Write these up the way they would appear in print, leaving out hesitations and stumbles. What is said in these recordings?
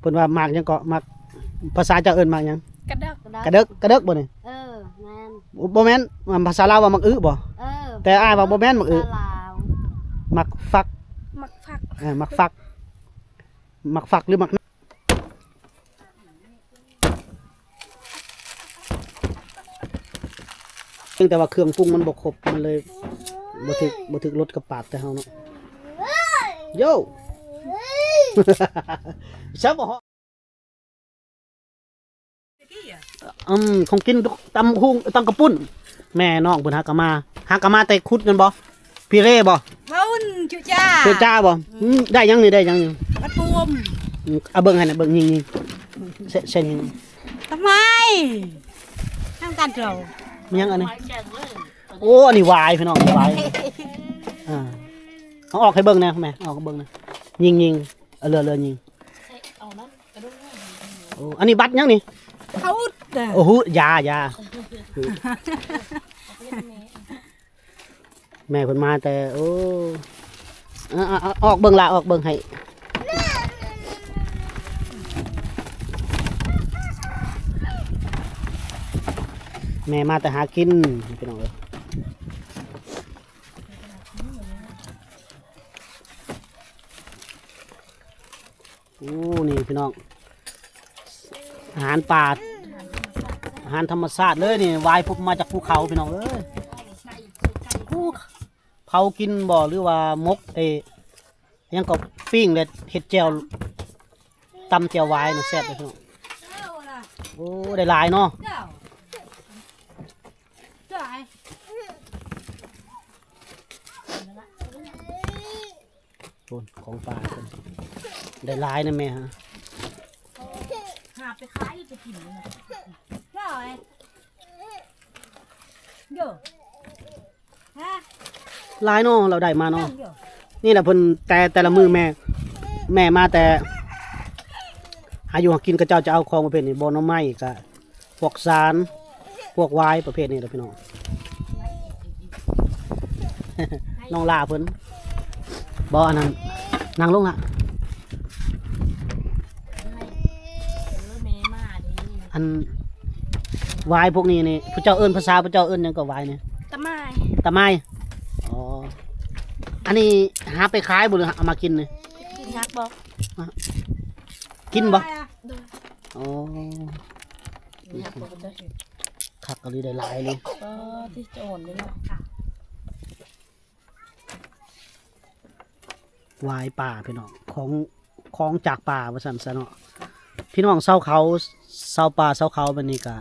เพิ่นว่าหมากหยังก็หมากภาษาเจ้าเอิ้นหมากหยังกระเดก กระเดกบ่นี่ แม่น บ่แม่นภาษาลาวว่าหมักอึบ่ แต่อ้ายว่าบ่แม่นหมักอึ ลาว หมักฟัก มักฟัก หมักฟักหมักฟักหรือหมักแต่ว่าเครื่องปรุงมันบ่ครบมันเลยบ่ถึกรสกับปากแต่เฮาเนาะโย่ ซับบ่ฮะของกินตำหุงตำกระปุ้นแม่น้องเพิ่นหากะมาแต่ขุดกันบ่พี่เร่บ่ เพิ่นจุจ้า เจ้าจ้าบ่ได้ยังนี่ได้ยังนี่ มัดปูม เอาเบิ่งให้น่ะเบิ่งยิงเส้นยิง ทำไมทำกันเรา มียังอันนี้โอ้อันนี้วายพี่น้องวายเอาออกให้เบิ่งนะแม่ออกให้เบิ่งนะยิงเอาเรือยิงโอ้อันนี้บัตรยังนี่ เขา โอ้โหยาแม่เพิ่นมาแต่โอ้ออกเบิ่งละออกเบิ่งให้แม่มาแต่หากินพี่น้องเอ้ยโอ้นี่พี่น้องอาหารป่าอาหารธรรมชาติเลยนี่วายพบมาจากภูเขาพี่น้องเอ้ยเผากินบ่หรือว่ามกยังก็ปิ้งเลยเห็ดแจ่วตำแจ่ววายน่ะแซ่บเลยพี่น้องโอ้ได้หลายเนาะของป่าได้หลายนะแม่ฮะ หาไปขายไปกินเลยได้เดี๋ยวฮะ หลายเนาะเราได้มาเนาะนี่แหละเพิ่นแต่ละมือแม่มาแต่หาอยู่หากินก็เจ้าจะเอาของประเภทนี้บ่หน่อไม้ก็พวกสารพวกวายประเภทนี้แหละพี่น้อง น้องลาเพิ่นบ่อันนั้นนั่งลงอ่ะอันวายพวกนี้นี่พระเจ้าเอิ้นภาษาพระเจ้าเอิ้นหยังก็วายนี่ ตะไม้ ตะไม้อ๋ออันนี้หาไปขายบ่หรือเอามากินนี่ กินยักบอก กินบ่อ๋อ ยักบอกได้ คักก็เลยได้หลายเลย ก็ที่โจรเลยเนาะ วายป่าพี่น้องของจากป่าว่าซั่นซะเนาะพี่น้องเซาเขาเซาป่าเซาเขาแบบนี้ก็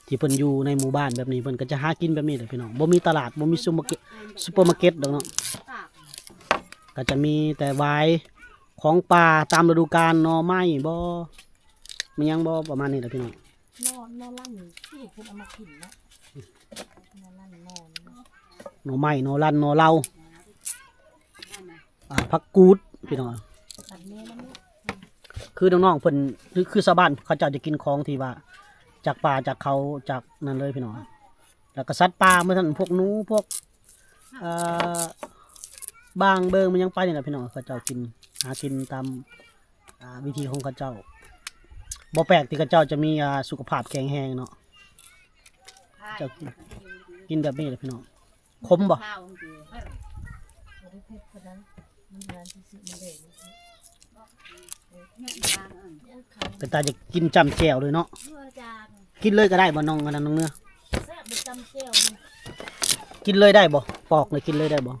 ที่เพิ่นอยู่ในหมู่บ้านแบบนี้เพิ่นก็จะหากินแบบนี้แหละพี่น้องบ่มีตลาดบ่มีซูเปอร์มาร์เก็ตดอกเนาะก็จะมีแต่วายของป่าตามฤดูกาลหน่อไม้บ่มีหยังบ่ประมาณนี้แหละพี่น้อง นอนลั่นที่เพิ่นเอามากินเนาะนอนลั่นนอน หน่อไม้หน่อลั่นหน่อเหล้าผักกูดพี่น้องคือน้องๆเพิ่นคือชาวบ้านเขาเจ้าจะกินของที่ว่าจากป่าจากเขาจากนั่นเลยพี่น้องแล้วก็สัตว์ป่าเมื่อท่านพวกหนูพวกบางเบิงมันยังไปนี่แหละพี่น้องเขาเจ้ากินหากินตามวิธีของเขาเจ้าบ่แปลกที่เขาเจ้าจะมีสุขภาพแข็งแรงเนาะเจ้ากินแบบนี้แหละพี่น้องคมบ่เป็นตาจะกินจำแจ่วเลยเนาะกินเลยก็ได้บ่น้องอันนั้นน้องเนื้อกินเลยได้บ่ปอกเลยกินเลยได้บ่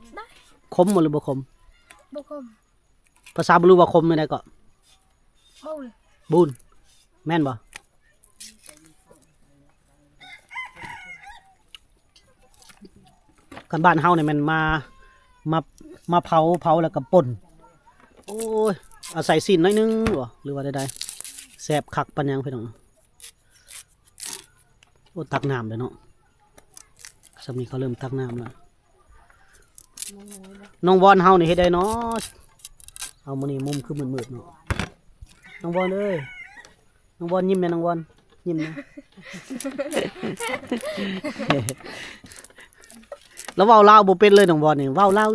คมบ่หรือบ่คม บุคม ภาษาบรูว่าคมไม่ได้ก็ บุญ บุญแม่นบ่กันบ้านเฮาเนี่ยมันมาเผาแล้วก็ป่นโอ้ยเอาใส่ซีนน้อยนึงบ่หรือว่าใดๆแซ่บคักปัญญังพี่น้องโอ้ตักน้ำเลยเนาะสามีเขาเริ่มตักน้ำแล้วน้องบอลเฮานี่เฮ็ดได้เนาะเอามื้อนี้มุมคือมืดๆเนาะน้องบอลเอ้ยน้องบอลยิ้มแม่น้องบอลยิ้มนะ แล้วเว้าลาวบ่เป็นเลยน้องบอลนี่เว้าลาว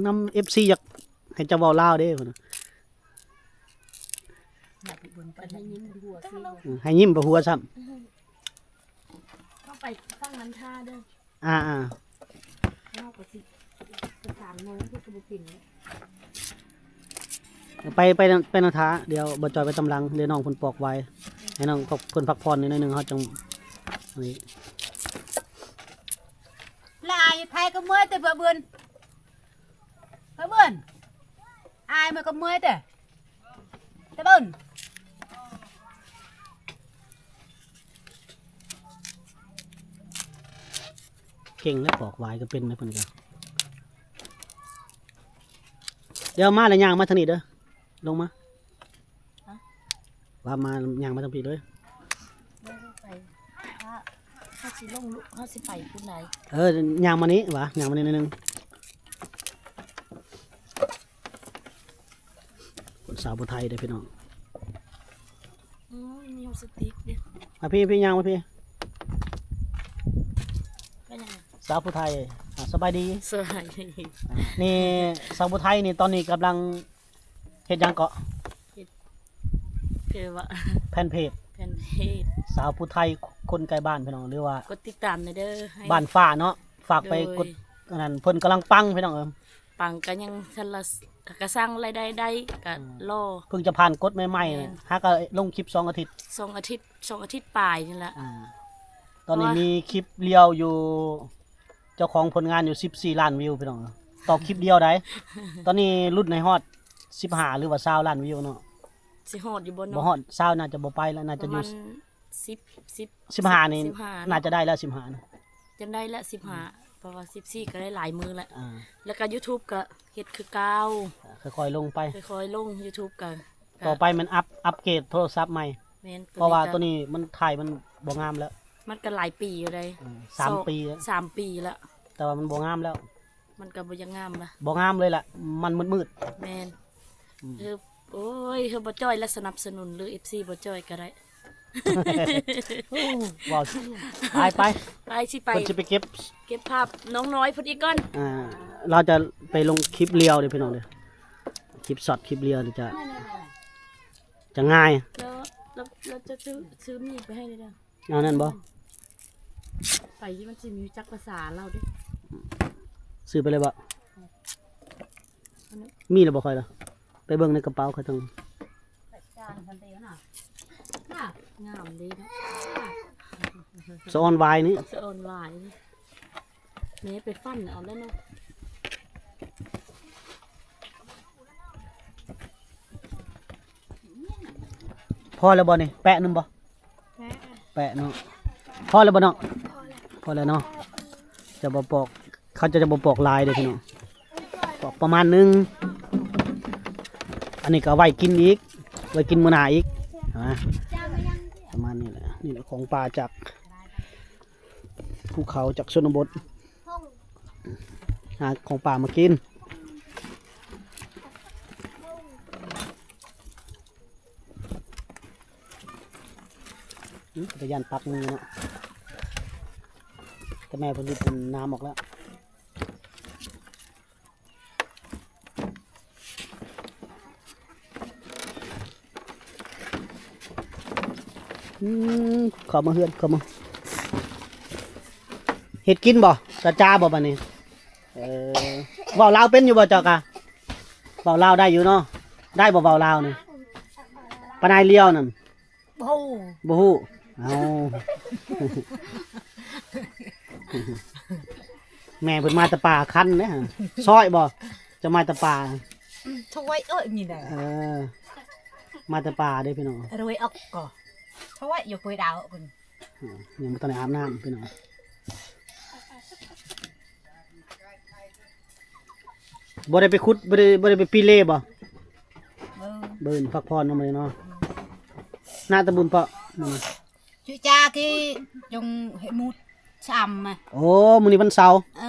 นำ FC อยากให้เจ้าเว้าลาวเด้พุ่นน่ะ อยากไปบนไปให้ยิ้มหัวซิ ให้ยิ้มไปหัวซ้ำ เข้าไปฟังน้ำท่าเด้อ อ่า นอกก็สิประสานโมงที่กระบุปิ่น ไปนาท้าเดี๋ยวบ่จอยไปตำลังเดี๋ยวน้องเพิ่นปอกไว้ให้น้องเพิ่นพักผ่อนนิดนึงเฮาจังนี่ là ai thay có mới tới vợ bươn ai mà có mới tới bươn เก่งแล้วปอกไว้ก็เป็นนะเพิ่นก็เดี๋ยวมาแล้วย่างมาทางนี้เด้อลงมาว่ามาย่างมาทางพี่เลย ไปเขาสิลงลุกเขาสิไปคุณไหน ย่างมานี้วะย่างมานี้นิดนึงคนสาวผู้ไทยเด้อพี่น้อง มีโฮสติกเด้ มาพี่ย่างมาพี่ ไปยัง สาวผู้ไทยสบายดี สบายดี นี่สาวผู้ไทยนี่ตอนนี้กำลังเฮ็ดหยังเกาะ คือว่า แผ่นเพจ แผ่นเพจ สาวผู้ไทยคนไกลบ้านพี่น้องหรือว่าก ดติดตามในเด้อให้ บ้านฟ้าเนาะฝากไปกดอันนั้นเพิ่นกำลังปังพี่น้อง ปังกันยังทันละกระสร้างรายได้ได้ก็รอ เพิ่งจะผ่านกฎใหม่ๆนะฮะก็ลงคลิป2 อาทิตย์ 2 อาทิตย์ปลายนี่แหละ ตอนนี้มีคลิปเดียวอยู่ เจ้าของผลงานอยู่14 ล้านวิวพี่น้องต่อคลิปเดียวได้ ตอนนี้รุ่นในฮอด15หรือว่า20 ล้านวิวเนาะ สิฮอดอยู่บน บ่ฮอด20น่าจะบ่ไปแล้วน่าจะอยู่ 15 15นี่น่าจะได้แล้ว15นะ จนได้ละ15เพราะว่า14ก็ได้หลายมือแล้ว อ่า แล้วก็ YouTube ก็เฮ็ดคือเก่า ค่อยๆลงไป ค่อยๆลง YouTube ก็ ต่อไปมันอัปเกรดโทรศัพท์ใหม่ แม่น เพราะว่าตัวนี้มันถ่ายมันบ่งามแล้ว มันก็หลายปีอยู่เลย 3 ปีแล้ว 3 ปีแล้ว แต่ว่ามันบ่งามแล้ว มันก็บ่ยังงามละ บ่งามเลยล่ะมันมืด แม่นคือโอ้ยคือบ่จ้อยและสนับสนุนหรือ FC บ่จ้อยก็ได้ ๆว้าวไป ไปสิไป เพิ่นสิไปเก็บ เก็บภาพน้องน้อยพุ่นอีกก่อน เราจะไปลงคลิปเรียวเดี๋ยวพี่น้องเดี๋ยวคลิปช็อตคลิปเรียวเดี๋ยวจะง่าย แล้วเราจะซื้อมีดไปให้เลยเด้อ เอานั่นบ่ ไปที่มันสิมีจักภาษาเราเด้ ซื้อไปเลยบ่มีแล้วบ่ค่อยล่ะไปเบิ่งในกระเป๋าเขาต้อง งามดีเนาะ สออนไวนี่ สะออนหวายแม่ไปฟันเอาแล้วเนาะ พอแล้วบ่นี่แปะนึงบ่แปะเนาะพอแล้วบ่เนาะพอแล้วเนาะจะบ่ปอกเขาจะบ่ปอกลายเด้อพี่น้องปอกประมาณนึงอันนี้ก็เอาไว้กินอีกไว้กินมื้อหน้าอีกประมาณนี้แหละนี่แหละของป่าจากภูเขาจากชนบทหาของป่ามากินจะยันปักมือเนาะแต่แม่ผลิตเป็นน้ำออกแล้วขอมาเฮือนขอมาเห็ดกินบ่ตาจ้าบ่บัดนี้เว้าลาวเป็นอยู่บ่เจ้ากะเว้าลาวได้อยู่เนาะได้บ่เว้าลาวนี่ปานายเลี้ยวนั่น bù บ่ฮู้เอาแม่เพิ่นมาแตะป่าคันเด้ฮะซอยบ่จะมาแตะป่า thôi ơi nhìn này มาแตะป่าเด้พี่น้อง rồi ốc cỏ thôi vô quay đào còn ยังบ่ทันได้อาบน้ำพี่น้องบ่ได้ไปขุดบ่ได้ไปปีเล่บ่ ừ เบิ่นพักผ่อนเนาะมื้อนี้เนาะหน้าตะบุญเปาะนั่นน่ะ chú cha cái dùng hệ mút xăm mà โอ้มื้อนี้วันเสาร์ ờ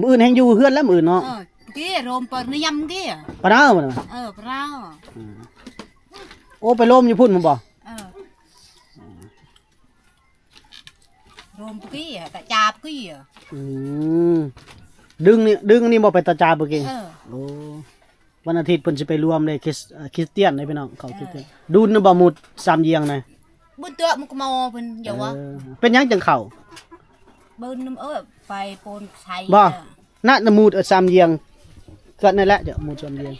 มื้ออื่นแฮงอยู่เฮือนแล้วมื้ออื่นเนาะ kia rôm bờ nó nhâm kia ปะเด้อมื้อน่ะ rau โอ้ไปล้มอยู่พุ่นมึงบ่ rôm kia tại chạp kia อืมดึงนี่บ่ไปตาจาบ่เก่งโอ้ วันอาทิตย์เพิ่นสิไปรวมเลยคริสเตียนเลยพี่น้องเขาคริสเตียนดูนบ่หมุด3เยียงน่ะ บุญตัวมันก็มาเพิ่นเดี๋ยววะ เป็นหยังจังเข้า เบิ่นน้ำไปโปนไทย บ่ณหมุด3เยียงก็นั่นแหละเดี๋ยวหมุด3เยียง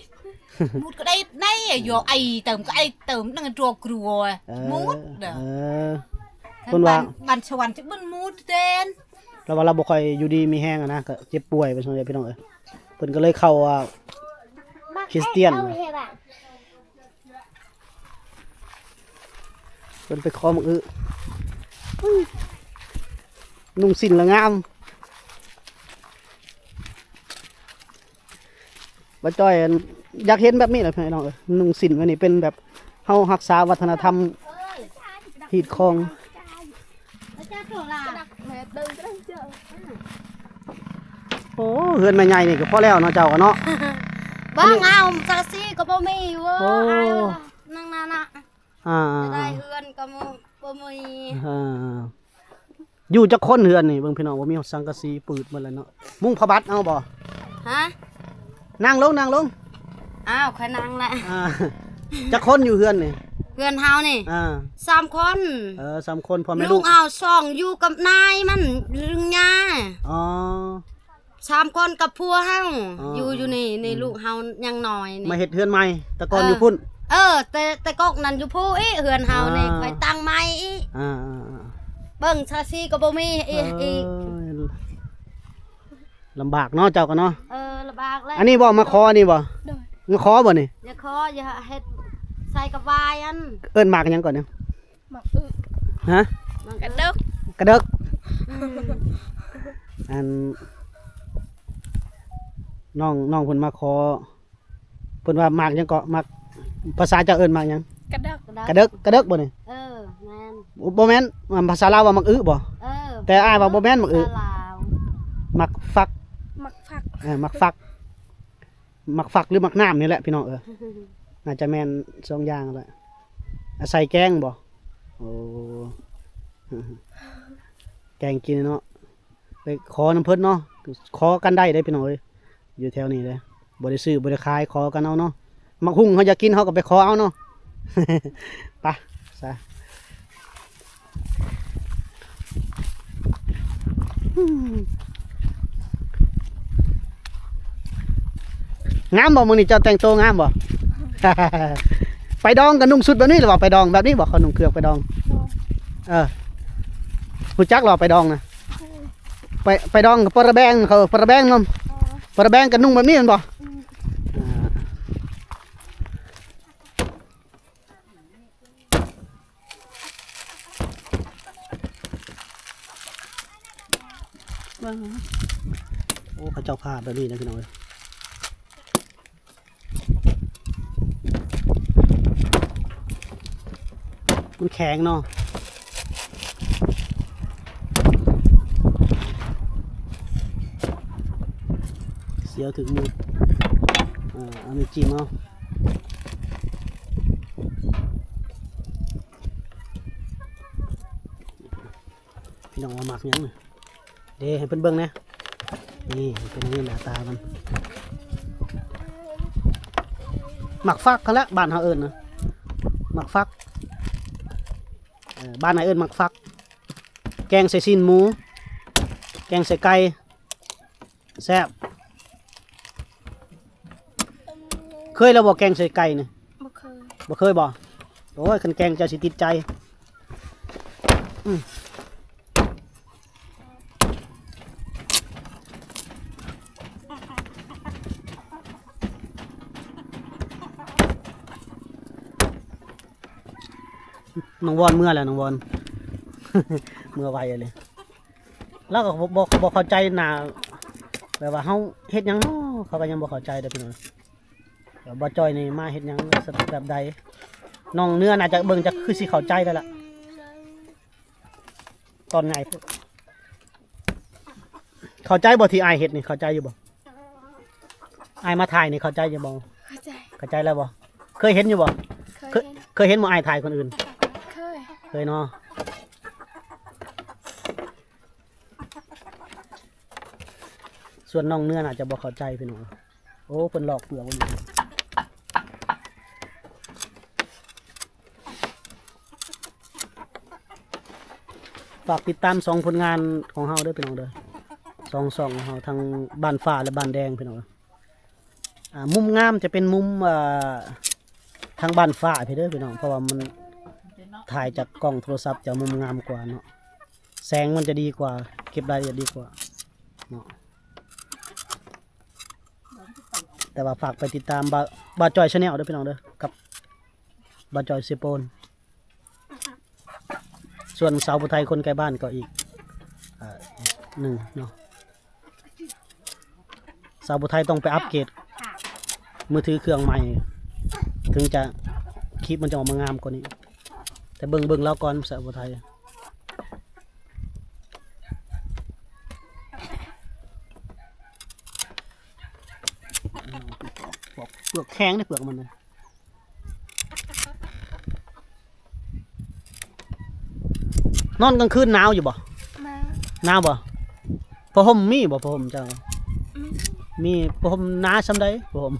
มุดก็ได้ได้อยู่ไอ้เติมก็ไอ้เติมนั่งตัวกลัวมุดเด้อ เพิ่นว่า บันชวันจะบึ้นมุดเต้น แล้วว่าเราบ่ค่อยอยู่ดีมีแฮงอะนะก็เจ็บป่วยไปซั่นเลยพี่น้องเอ้ยเพิ่นก็เลยเข้าคริสเตียนเพิ่นไปขอมึงนุ่งสิ้นละงามบ่จ้อยอยากเห็นแบบนี้แหละพี่น้องเอ้ยนุ่งสิ้นไว้นี่เป็นแบบเฮารักษาวัฒนธรรมฮีดคองโอ้เฮือนแม่ใหญ่นี่ก็พอแล้วเนาะเจ้าก็เนาะ บ้างเอาซาซี่ก็บ่มีเว้ยนั่งนั่นน่ะ อ่า ได้เฮือนก็บ่มี อยู่จักคนเฮือนนี่เบิ่งพี่น้องว่ามีสังกะสีปืดหมดแล้วเนาะมุ้งผ้าบัดเอาบ่ ฮะ นั่งลงนั่งลง อ้าวขนังละ จักคนอยู่เฮือนนี่ เพื่อนเฮานี่ 3 คน 3คนพ่อแม่ ลู ลู ก ก เอา2อยู่กับนายมันลึงยา อ๋อ 3 คนกับผัวเฮา อ๋อ อ อยู่ อยู่นี่นี่ลูกเฮายังน้อยนี่ มาเฮ็ดเฮือนใหม่แต่ก่อนอยู่พุ่น แต่กอกนั่นอยู่ผู้อีเฮือนเฮานี่ไปตั้งไม้อี อ่า เบิ่งซาซี่ก็บ่มีอีก ลำบากเนาะเจ้าก็เนาะ ลำบากแล้ว อันนี้บ่มาขอนี่บ่มาขอบ่นี่ อย่าขออย่าเฮ็ดใส่กับวายอัน เอิ้นหมากหยังก่อนเนี่ย มัก ฮะ มันกระดึก กระเดกอันน้องเพิ่นมาขอเพิ่นว่าหมากหยังเกาะหมากภาษาเจ้าเอิ้นหมากหยัง กระดัก กระเดกบ่นี่ แม่น บ่แม่นภาษาลาวว่ามักอึบ่ แต่อ้ายว่าบ่แม่นมักอึ ลาว มักฟัก มักฟัก มักฟักมักฟักหรือมักน้ำนี่แหละพี่น้องน่าจะแม่นสองอย่างแหละใส่แกงบ่โอ้แกงกินเนาะไปขอน้ำเพิ่นเนาะขอกันได้พี่น้องเอ้ยอยู่แถวนี้เลยบ่ได้ซื้อบ่ได้ขายขอกันเอาเนาะมักหุ่งเขาอยากกินเขาก็ไปขอเอาเนาะ ไปซะงามบ่มื้อนี้เจ้าแต่งตัวงามบ่ ไปดองกันนุ่งสุดแบบนี้หรือว่าไปดองแบบนี้บ่เขานุ่งเครื่องไปดองรู้จักหรอไปดองนะไปดองกับปลาแบงเขาปลาแบงนมปลาแบงกันนุ่งแบบนี้มันบ่โอ้เขาเจ้าผ้าแบบนี้นะพี่น้องเอ้ยมันแข็งเนาะเสียวถึงมือเอามีจิ้มเอาพี่น้องเอาหมักยังเลยเดี๋ยวให้เพิ่นเบิ่งนะนี่เป็นนี่หน้าตามันหมักฟักเขาละบ้านเขาเอิญนะหมักฟักบ้านไหนเอิญหมักฟักแกงใส่ซีนหมูแกงใส่ไก่แซ่บเคยแล้วบอกแกงใส่ไก่เนี่ย บ่เคย บ่เคยบอกโอ้ยคันแกงจะสิติดใจน้องวอนเมื่อแล้วน้องวอน เมื่อไวเลยแล้วก็บ่เข้าใจหนาแบบว่าเฮาเฮ็ดหยังเนาะเขาก็ยังบ่เข้าใจเด้อพี่น้องเดี๋ยวบ่จอยนี่มาเฮ็ดหยังแบบใดน้องเนื้อน่าจะเบิ่งจะคือสิเข้าใจแล้วล่ะตอนไงเข้าใจบ่ที่อายเฮ็ดนี่เข้าใจอยู่บ่อายมาถ่ายนี่เข้าใจอยู่บ่ เข้าใจ เข้าใจแล้วบ่เคยเห็นอยู่บ่ เคยเห็นเคยเห็นบ่อายถ่ายคนอื่น เคย เคยเนาะส่วนน้องเนื้อน่าจะบ่เข้าใจพี่น้องโอ้เพิ่นหลอกเปลือกวันนี้ ฝากติดตาม2ผลงานของเฮาเด้อพี่น้องเด้อ2ของเฮาทั้งบ้านฟ้าและบ้านแดงพี่น้องมุมงามจะเป็นมุมทางบ้านฟ้าพี่เด้อพี่น้องเพราะว่ามันถ่ายจากกล้องโทรศัพท์จะมุมงามกว่าเนาะแสงมันจะดีกว่าเก็บรายละเอียดดีกว่าเนาะแต่ว่าฝากไปติดตามบาจอยชาแนลด้วยพี่น้องเด้อกับบาจอยเซโปนส่วนสาวผู้ไทยคนไกลบ้านก็อีกหนึ่งเนาะสาวผู้ไทยต้องไปอัปเกรดมือถือเครื่องใหม่ถึงจะคลิปมันจะออกมางามกว่านี้แต่เบิ่งแล้วก่อนสาวผู้ไทยเปลือกแข็งในเปลือกมันเลยนอนกลางคืนหนาวอยู่บ่หนาวบ่ผ้าห่มมีบ่ผ้าห่มเจ้ามีผ้าห่มหนาซำใดผ้าห่ม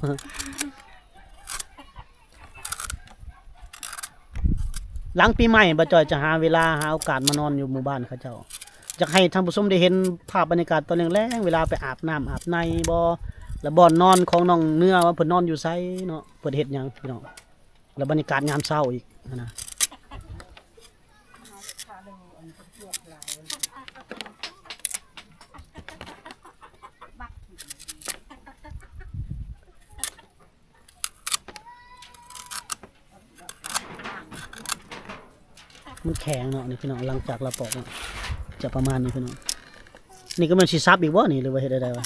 หลังปีใหม่บ่จอยจะหาเวลาหาโอกาสมานอนอยู่หมู่บ้านเขาเจ้าอยากให้ท่านผู้ชมได้เห็นภาพบรรยากาศตอนแรงๆเวลาไปอาบน้ำอาบในบ่แล้วบ่อนนอนของน้องเนื้อว่าเพิ่นนอนอยู่ไสเนาะเพิ่นเฮ็ดหยังพี่น้องแล้วบรรยากาศยามเช้าอีกนะมันแข็งเนาะนี่พี่น้องหลังจากเราปอกจะประมาณนี้พี่น้องนี่ก็มันสิซับอีกบ่นี่หรือว่าเฮ็ดได้วะ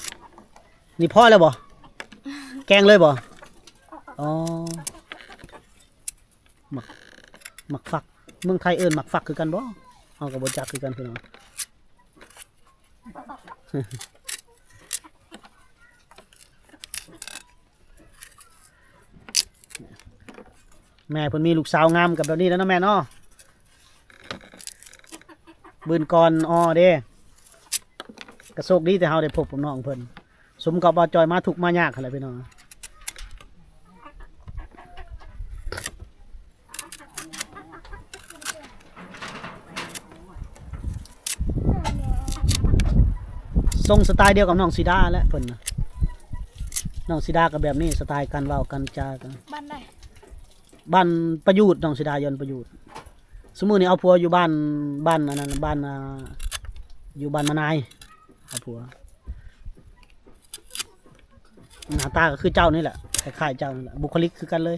นี่พอแล้วบ่แกงเลยบ่อ๋อหมักฝักเมืองไทยเอิ้นหมักฝักคือกันบ่เฮาก็บ่จักคือกันพี่น้องแม่เพิ่นมีลูกสาวงามกับแบบนี้แล้วเนาะแม่เนาะบืนก่อนอ้อเด้กระโชคดีแต่เฮาได้พบกับน้องเพิ่นสมกับว่าจอยมาทุกข์มายากอะไรพี่น้องทรงสไตล์เดียวกับน้องสีดาและเพิ่นน่ะน้องสีดาก็แบบนี้สไตล์การเว้ากันจากันบ้านใดบ้านประยุทธ์น้องสีดายนประยุทธ์สมมุตินี่เอาผัวอยู่บ้านอันนั้นบ้านอยู่บ้านมานายเอาผัวหน้าตาก็คือเจ้านี่แหละคล้ายๆเจ้านี่แหละบุคลิกคือกันเลย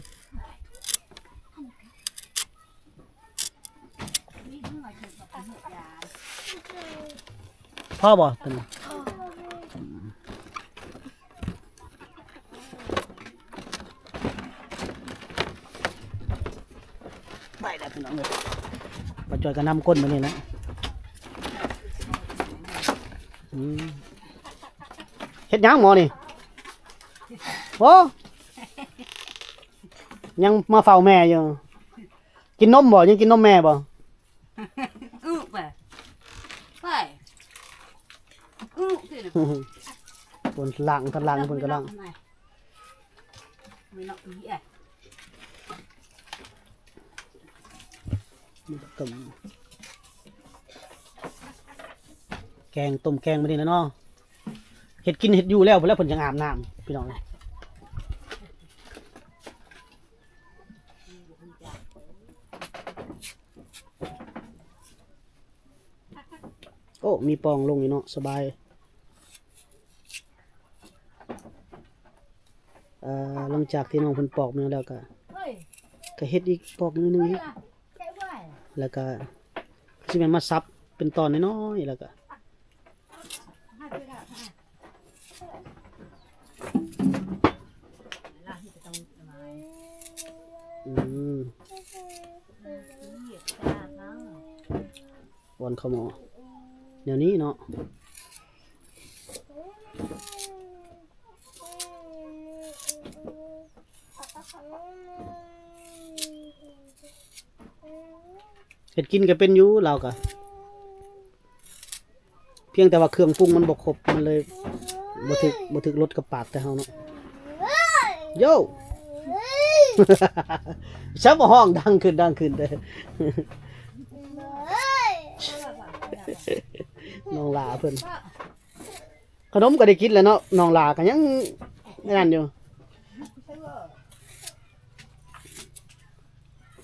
พ่อบ่เป็นไปแล้วพี่น้องเลยมาจอยกันน้ำก้นมานี่นะเฮ็ดยังหมอนี่โอ้ยังมาเฝ้าแม่อยู่กินนมบ่ยังกินนมแม่บ่ไปคนหลังทันหลังคนกำลังแกงต้มแกงมาดินะเนาะเห็ดกินเห็ดอยู่แล้วเพิ่นแล้วเพิ่นจะอาบน้ำพี่น้องโอ้มีปองลงอยู่เนาะสบายหลังจากที่น้องเพิ่นปอกมาแล้วก็เฮ็ดอีกปอกนึงอีกแล้วก็สิแม่นมาซับเป็นตอนน้อยๆแล้วก็วันขโมยเดี๋ยวนี้เนาะเห็ดกินก็เป็นอยู่เราก็เพียงแต่ว่าเครื่องปรุงมันบกครบมันเลยบ่ถึกรสกับปากแต่เฮาเนาะโย่ชับห้องดังขึ้นเด้อ น้องลาเพิ่นขนมก็ได้กินแล้วเนาะน้องลาก็ยังนั่นอยู่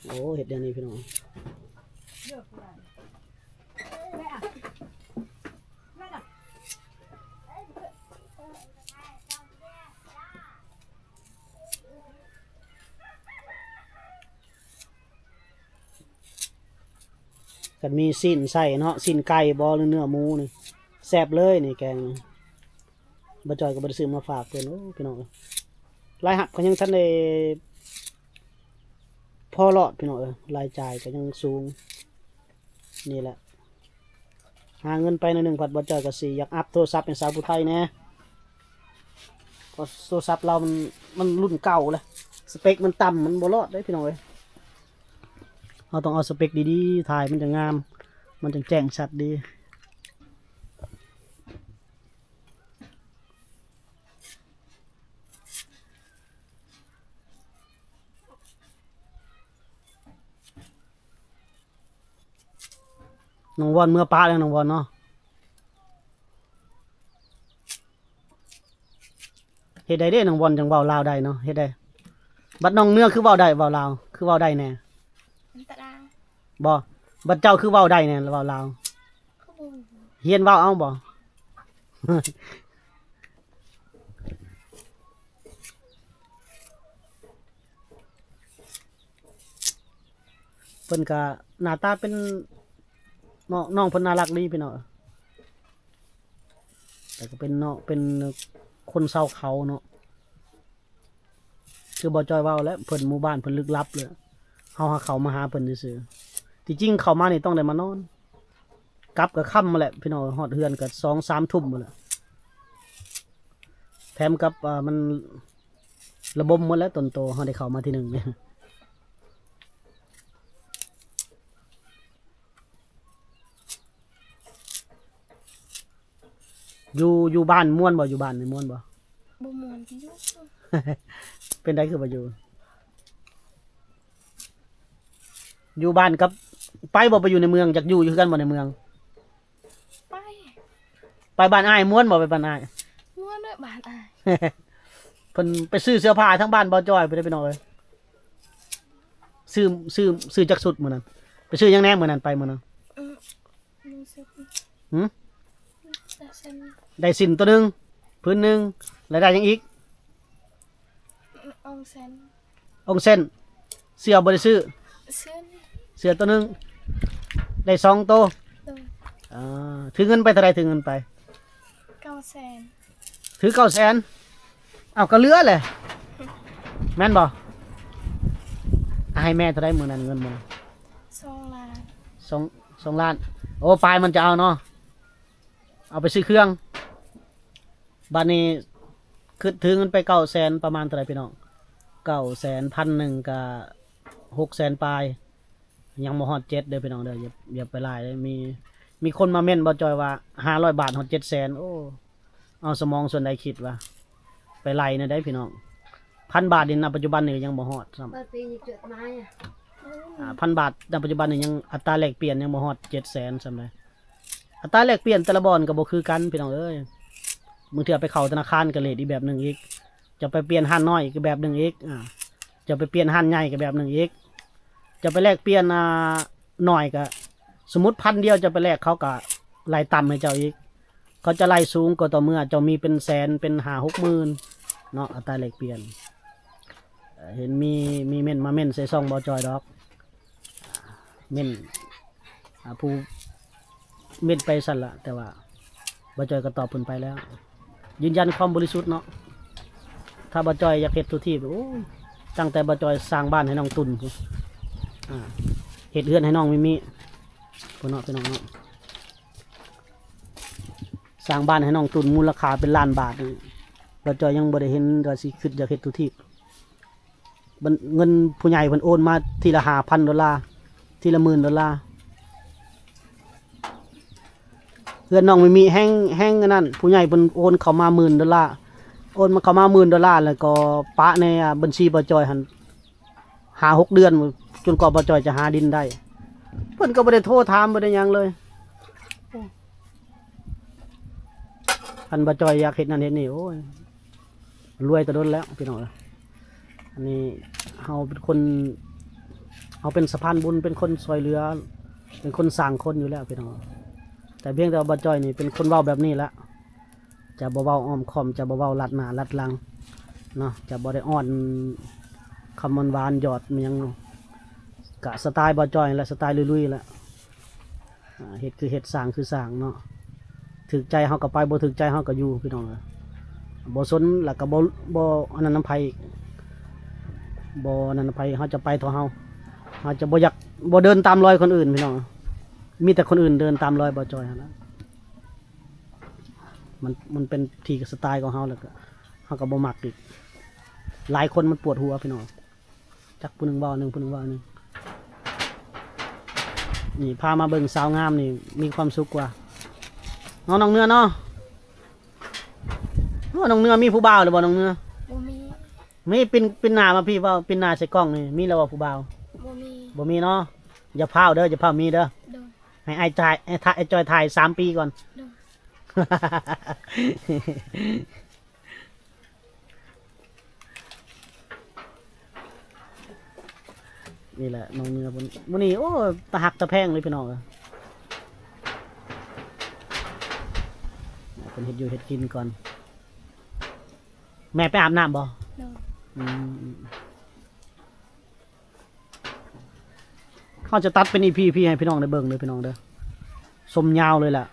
โอ้เฮ็ดเดี๋ยวนี้พี่น้องกันมีสิ้นใส่เนาะสิ้นไก่บ่หรือเนื้อหมูนี่แซ่บเลยนี่แกงนี่บ่จอยก็บ่ได้ซื้อมาฝากเพิ่นโอ้พี่น้องรายหับก็ยังทันได้พอรอดพี่น้องรายจ่ายก็ยังสูงนี่แหละหาเงินไปใน1 ผัดบ่จอยก็สิอยากอัพโทรศัพท์เป็นสาวผู้ไทยแน่เพราะโทรศัพท์เรามันรุ่นเก่าแล้วสเปคมันต่ำมันบ่รอดเด้พี่น้องเอ้ยเราต้องเอาสเปคดีๆถ่ายมันจะงามมันจะแจ้งชัดดีน้องวอนเมื่อป้าแล้วน้องวอนเนาะเฮ็ดได้เด้น้องวอนจังเว้าลาวได้เนาะเฮ็ดได้บัดน้องเนื้อคือเว้าได้เว้าลาวคือเว้าได้แน่ ตะดา บ่บัดเจ้าคือเว้าได้แน่เว้าลาวเฮียนเว้าเอาบ่ เพิ่นก็หน้าตาเป็นน้องเพิ่นน่ารักดีพี่น้องแต่ก็เป็นเนาะเป็นคนเศร้าเขาเนาะคือบ่จอยเว้าแล้วเพิ่นหมู่บ้านเพิ่นลึกลับเลยเฮาหาเขามาหาเพิ่นซื่อๆที่จริงเข้ามานี่ต้องได้มานอนกลับก็ค่ำมาแหละพี่น้องฮอดเฮือนก็ 2-3 ทุ่มหมดแล้วแถมกับมันระบมหมดแล้วต้นโตเฮาได้เข้ามาที่หนึ่งเนี่ยอยู่บ้านม่วนบ่อยู่บ้านนี่ม่วนบ่ บ่ม่วนที่อยู่ เป็นได้คือบ่อยู่บ้านกับไปบ่ไปอยู่ในเมืองอยากอยู่คือกันบ่ในเมือง ไป ไปบ้านอ้ายม่วนบ่ไปบ้านอ้าย ม่วนด้วยบ้านอ้าย เพิ่นไปซื้อเสื้อผ้าทั้งบ้านบ่จ้อยไปได้ไปหน่อยซื้อจักสุดมื้อนั้นไปซื้อหยังแหน่มื้อนั้นไปมื้อนั้น รู้สึก หึ แต่ฉัน ได้สินตัวหนึงพื้นหนึงแล้วได้หยังอีก องเซน องเส้นเสื้อบ่ได้ซื้อ ซึ่ง เสื้อตัวหนึงได้2ตัว โดย ถือเงินไปเท่าไหร่ถือเงินไป 900,000 ถือ900,000อ้าวก็เหลือแหละแม่นบ่ให้แม่เท่าไหร่มื้อนั้นเงินมื้อนั้น 2 ล้าน 2 ล้านโอ้ปลายมันจะเอาเนาะเอาไปซื้อเครื่องบัดนี้คือถือเงินไป900,000ประมาณเท่าไหร่พี่น้อง900,000 1,000กับ600,000ปลายยังบ่ฮอด7เด้อพี่น้องเด้ออย่าไปหลายเลยมีคนมาเม่นบ่จอยว่า500 บาทฮอด700,000โอ้เอาสมองส่วนใดคิดว่าไปไล่เนี่ยได้พี่น้อง1,000 บาทนี่ณปัจจุบันนี่ยังบ่ฮอดซ้ำ 1,000 บาทณปัจจุบันนี่ยังอัตราแลกเปลี่ยนยังบ่ฮอด700,000ซ้ำเลยอัตราแลกเปลี่ยนแต่ละบ่อนก็บ่คือกันพี่น้องเอ้ยมึงเถื่อไปเข้าธนาคารก็เลทอีกแบบหนึงอีกจะไปเปลี่ยนห้านน้อยอีกแบบหนึงอีกจะไปเปลี่ยนห้านใหญ่ก็แบบหนึงอีกจะไปแลกเปลี่ยนน้อยก็สมมุติ1,000เดียวจะไปแลกเขาก็ไล่ต่ำให้เจ้าอีกเขาจะไล่สูงก็ต่อเมื่อเจ้ามีเป็นแสนเป็น5-6 หมื่นเนาะอัตราแลกเปลี่ยนเห็นมีเม่นมาเม่นใส่ซองบ่จอยดอกเม่นผู้เม่นไปสั่นละแต่ว่าบ่จอยก็ตอบเพิ่นไปแล้วยืนยันความบริสุทธิ์เนาะถ้าบ่จอยอยากเฮ็ดทุกที่โอ้ตั้งแต่บ่จอยสร้างบ้านให้น้องตุนพู้นเฮ็ดเรือนให้น้องมิพุ่นเนาะพี่น้องเนาะสร้างบ้านให้น้องตุนมูลค่าเป็นล้านบาทนี่บ่จอยยังบ่ได้เห็นว่าสิคิดอยากเฮ็ดทุกที่เงินผู้ใหญ่เพิ่นโอนมาทีละ$5,000ทีละ$10,000เพื่อนน้องไม่มีแห้งนั่นผู้ใหญ่เพิ่นโอนเข้ามา$10,000โอนมาเข้ามา$10,000แล้วก็ปะในบัญชีบ่จอยหั่น5-6 เดือนจนกว่าบ่จอยจะหาดินได้เพิ่นก็บ่ได้โทรถามบ่ได้หยังเลย คันบ่จอยอยากเฮ็ดนั่นเฮ็ดนี่โอ้ยรวยแต่โดนแล้วพี่น้องอันนี้เฮาเป็นคนเฮาเป็นสะพานบุญเป็นคนช่วยเหลือเป็นคนสร้างคนอยู่แล้วพี่น้องแต่เพียงแต่ว่าบ่จอยนี่เป็นคนเว้าแบบนี้ละจะบ่เว้าอ้อมค้อมจะบ่เว้าลัดหน้าลัดหลังเนาะจะบ่ได้อ่อนคำหวานๆหยอดมันยังกะสไตล์บ่จอยและสไตล์ลุยๆแหละเฮ็ดคือเฮ็ดสร้างคือสร้างเนาะถึกใจเฮาก็ไปบ่ถึกใจเฮาก็อยู่พี่น้องบ่สนแล้วก็บ่อันนั้นนำไผบ่อันนั้นนำไผเฮาจะไปเท่าเฮาจะบ่อยากบ่เดินตามรอยคนอื่นพี่น้องมีแต่คนอื่นเดินตามรอยบ่จอยหั่นล่ะมันเป็นที่สไตล์ของเฮาแล้วก็เฮาก็บ่มักอีกหลายคนมันปวดหัวพี่น้องจักผู้หนึงเว้าหนึงผู้หนึงเว้าหนึงนี่พามาเบิ่งสาวงามนี่มีความสุขกว่าน้องเนื้อเนาะน้องเนื้อมีผู้บ่าวหรือบ่น้องเนื้อ บ่มี มีเป็นหน้ามาพี่ว่าเป็นหน้าใส่กล้องนี่มีแล้วว่าผู้บ่าว บ่มี บ่มีเนาะอย่าพร้าวเด้ออย่าพร้าวมีเด้อ โดน ให้ไอ้จ่ายไอ้จอยถ่าย3 ปีก่อน โดน นี่แหละน้องเนื้อบนนี้โอ้ตะหักตะแพงเลยพี่น้องเป็นเห็ดอยู่เห็ดกินก่อนแม่ไปอาบน้ำบ่ โดน อืมเขาจะตัดเป็นอีพีให้พี่น้องได้เบิ่งเลยพี่น้องเด้อสมยาวเลยแหละ